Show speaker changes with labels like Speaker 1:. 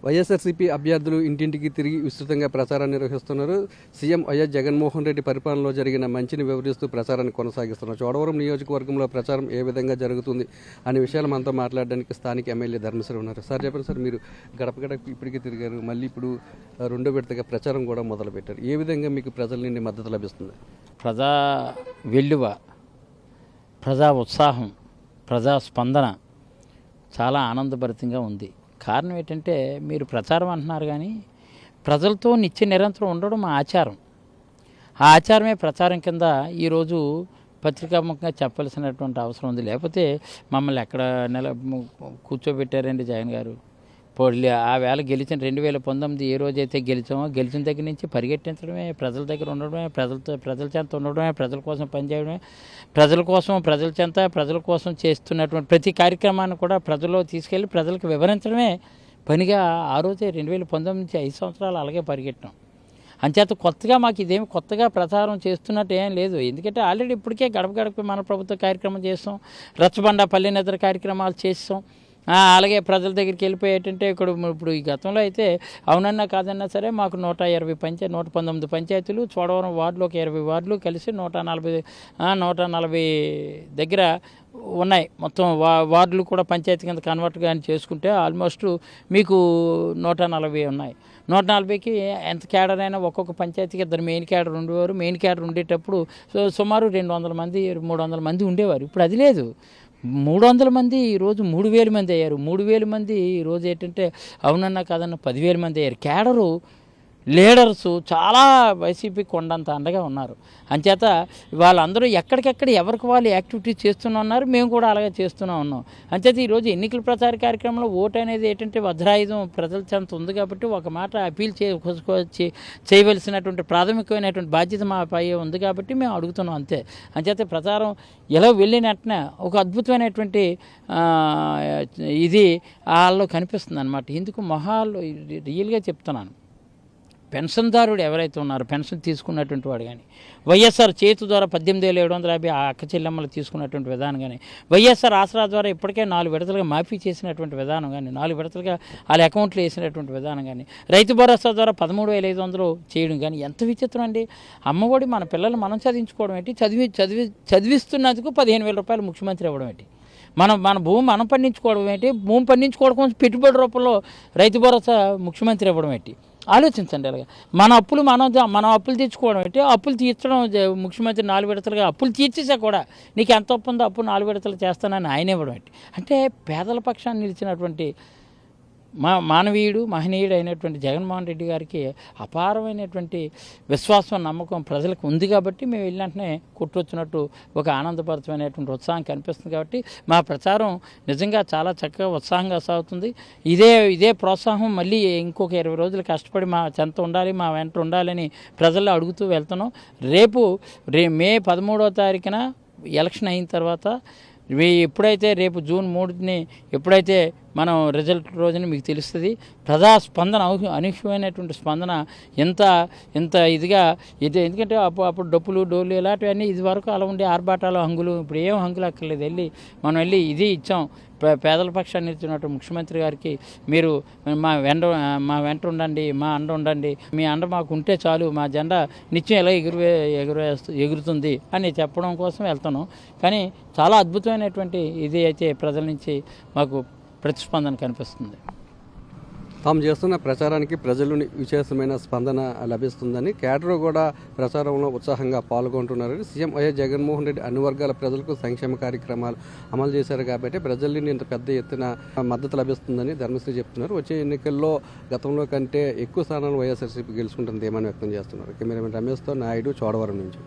Speaker 1: వైఎస్ఆర్సీపీ అభ్యర్థులు ఇంటింటికి తిరిగి విస్తృతంగా ప్రచారాన్ని నిర్వహిస్తున్నారు. సీఎం వైఎస్ జగన్మోహన్ రెడ్డి పరిపాలనలో జరిగిన మంచిని వివరిస్తూ ప్రచారాన్ని కొనసాగిస్తున్నారు. చోడవరం నియోజకవర్గంలో ప్రచారం ఏ విధంగా జరుగుతుంది అనే విషయాలు మనతో మాట్లాడడానికి స్థానిక ఎమ్మెల్యే ధర్మశ్రీ ఉన్నారు. సార్ చెప్పండి సార్, మీరు గడప గడప ఇప్పటికీ తిరిగారు, మళ్ళీ ఇప్పుడు రెండో విడతగా ప్రచారం కూడా మొదలుపెట్టారు. ఏ విధంగా మీకు ప్రజల నుండి మద్దతు లభిస్తుంది?
Speaker 2: ప్రజా వెల్లువ, ప్రజా ఉత్సాహం, ప్రజా స్పందన చాలా ఆనందభరితంగా ఉంది. కారణం ఏంటంటే, మీరు ప్రచారం అంటున్నారు కానీ ప్రజలతో నిత్య నిరంతరం ఉండడం మా ఆచారం. ఆ ఆచారమే ప్రచారం కింద ఈరోజు పత్రికాముఖంగా చెప్పాల్సినటువంటి అవసరం ఉంది. లేకపోతే మమ్మల్ని ఎక్కడ కూర్చోబెట్టారండి జగన్ గారు. పొడి ఆ వేళ గెలిచిన 2019 ఏ రోజైతే గెలిచామో గెలిచిన దగ్గర నుంచి పరిగెట్టించడమే, ప్రజల దగ్గర ఉండడమే, ప్రజల చెంత ఉండడమే, ప్రజల కోసం పనిచేయడమే, ప్రజల కోసం ప్రజల చెంత ప్రజల కోసం చేస్తున్నటువంటి ప్రతి కార్యక్రమాన్ని కూడా ప్రజల్లో తీసుకెళ్ళి ప్రజలకు వివరించడమే పనిగా ఆ రోజే 2019 నుంచి 5 సంవత్సరాలు అలాగే పరిగెట్టాం. అంచేత కొత్తగా మాకు ఇదేమి కొత్తగా ప్రచారం చేస్తున్నట్టు ఏం లేదు. ఎందుకంటే ఆల్రెడీ ఇప్పటికే గడప గడప మన ప్రభుత్వ కార్యక్రమం చేస్తాం, రచ్చబండ పల్లె నిద్ర కార్యక్రమాలు చేస్తాం. అలాగే ప్రజల దగ్గరికి వెళ్ళిపోయేటంటే ఇప్పుడు ఈ గతంలో అయితే అవునన్నా కాదన్నా సరే మాకు 119 పంచాయతీలు, చోడవరం వార్డులు ఒక 20 వార్డులు కలిసి 140 దగ్గర ఉన్నాయి. మొత్తం వార్డులు కూడా పంచాయతీ కింద కన్వర్ట్ కానీ చేసుకుంటే ఆల్మోస్ట్ మీకు 140 ఉన్నాయి. 140కి ఎంత క్యాడర్ అయినా ఒక్కొక్క పంచాయతీకి 2 మెయిన్ క్యాడర్ ఉండేవారు. మెయిన్ క్యాడర్ ఉండేటప్పుడు సుమారు 200 మంది 300 మంది ఉండేవారు. ఇప్పుడు అది లేదు. 300 మంది ఈరోజు 3000 మంది అయ్యారు. 3000 మంది ఈరోజు ఏంటంటే అవునన్నా కాదన్నా 10,000 మంది అయ్యారు. క్యాడరు లీడర్సు చాలా వైసీపీ కొండంత అండగా ఉన్నారు. అంచేత వాళ్ళందరూ ఎక్కడికెక్కడ ఎవరికి వాళ్ళు యాక్టివిటీస్ చేస్తూనే ఉన్నారు. మేము కూడా అలాగే చేస్తూనే ఉన్నాం. అంచేత ఈరోజు ఎన్నికల ప్రచార కార్యక్రమంలో ఓటు అనేది ఏంటంటే వజ్రాయుధం ప్రజల చెంత ఉంది కాబట్టి ఒక మాట అపీల్ చేయవలసినటువంటి ప్రాథమికమైనటువంటి బాధ్యత మా పై ఉంది కాబట్టి మేము అడుగుతున్నాం అంతే. అంచేత ప్రచారం ఎలా వెళ్ళినట్టున ఒక అద్భుతమైనటువంటి ఇది వాళ్ళలో కనిపిస్తుంది అన్నమాట. ఎందుకు మొహాల్లో రియల్గా చెప్తున్నాను, పెన్షన్దారుడు ఎవరైతే ఉన్నారో పెన్షన్ తీసుకున్నటువంటి వాడు కానీ, వైఎస్ఆర్ చేతు ద్వారా 18,750 ఆ అక్క చెల్లెమ్మలు తీసుకున్నటువంటి విధానం కానీ, వైఎస్ఆర్ ఆసరా ద్వారా ఇప్పటికే 4 విడతలుగా మాఫీ చేసినటువంటి విధానం కానీ, 4 విడతలుగా వాళ్ళ అకౌంట్లో వేసినటువంటి విధానం కానీ, రైతు భరోసా ద్వారా 13,500 చేయడం కానీ ఎంత విచిత్రం అండి. అమ్మఒడి మన పిల్లలు మనం చదివించుకోవడం ఏంటి, చదివిస్తున్నందుకు 15,000 రూపాయలు ముఖ్యమంత్రి ఇవ్వడం ఏంటి, మన భూమి మనం పండించుకోవడం ఏంటి, భూమి పండించుకోవడం కోసం పెట్టుబడి రూపంలో రైతు భరోసా ముఖ్యమంత్రి ఇవ్వడం ఏంటి. ఆలోచించండి. అలాగే మన అప్పులు తెచ్చుకోవడం ఏంటి, అప్పులు తీర్చడం ముఖ్యమంత్రి 4 విడతలుగా అప్పులు తీర్చేసా కూడా నీకు ఎంత అప్పు ఉందో అప్పు 4 విడతలు చేస్తానని ఆయన ఇవ్వడం ఏంటి. అంటే పేదల పక్షాన్ని నిలిచినటువంటి మానవీయుడు మహనీయుడు అయినటువంటి జగన్మోహన్ రెడ్డి గారికి అపారమైనటువంటి విశ్వాసం నమ్మకం ప్రజలకు ఉంది కాబట్టి మేము వెళ్ళినట్టునే కొట్టొచ్చినట్టు ఒక ఆనందభరితమైనటువంటి ఉత్సాహం కనిపిస్తుంది. కాబట్టి మా ప్రచారం నిజంగా చాలా చక్కగా ఉత్సాహంగా సాగుతుంది. ఇదే ప్రోత్సాహం మళ్ళీ ఇంకొక 20 రోజులు కష్టపడి మా చెంత ఉండాలి, మా వెంట ఉండాలని ప్రజల్లో అడుగుతూ వెళ్తున్నాం. మే 13వ తారీఖున ఎలక్షన్ అయిన తర్వాత ఎప్పుడైతే రేపు జూన్ 3ని ఎప్పుడైతే మనం రిజల్ట్ రోజున మీకు తెలుస్తుంది. ప్రజా స్పందన అనూహ్యమైనటువంటి స్పందన ఎంత ఇదిగా ఎందుకంటే అప్పుడు డప్పులు డోలు ఇలాంటివన్నీ ఇది వరకు అలా ఉండే ఆర్భాటాలు హంగులు ఇప్పుడు ఏం హంగులు అక్కర్లేదు. మనం వెళ్ళి ఇది ఇచ్చాం. పేదల పక్షాన్ని ఇచ్చినట్టు ముఖ్యమంత్రి గారికి మీరు మా వెంట ఉండండి, మా అండ ఉండండి, మీ అండ మాకు ఉంటే చాలు, మా జెండా నిత్యం ఎలా ఎగురుతుంది అని చెప్పడం కోసం వెళ్తాను. కానీ చాలా అద్భుతమైనటువంటి ఇది అయితే ప్రజల నుంచి మాకు ప్రతిస్పందన కనిపిస్తుంది.
Speaker 1: తాము చేస్తున్న ప్రచారానికి ప్రజలు విశేషమైన స్పందన లభిస్తుందని, క్యాడర్ కూడా ప్రచారంలో ఉత్సాహంగా పాల్గొంటున్నారని, సీఎం వైఎస్ జగన్మోహన్ రెడ్డి అన్ని వర్గాల ప్రజలకు సంక్షేమ కార్యక్రమాలు అమలు చేశారు కాబట్టి ప్రజల నుండి ఇంత పెద్ద ఎత్తున మద్దతు లభిస్తుందని ధర్మశ్రీ చెప్తున్నారు. వచ్చే ఎన్నికల్లో గతంలో కంటే ఎక్కువ స్థానాలు వైఎస్ఆర్సీపీ గెలుచుకుంటుంది ఏమని వ్యక్తం చేస్తున్నారు. కెమెరామెన్ రమేష్తో నాయుడు, చోడవరం నుంచి.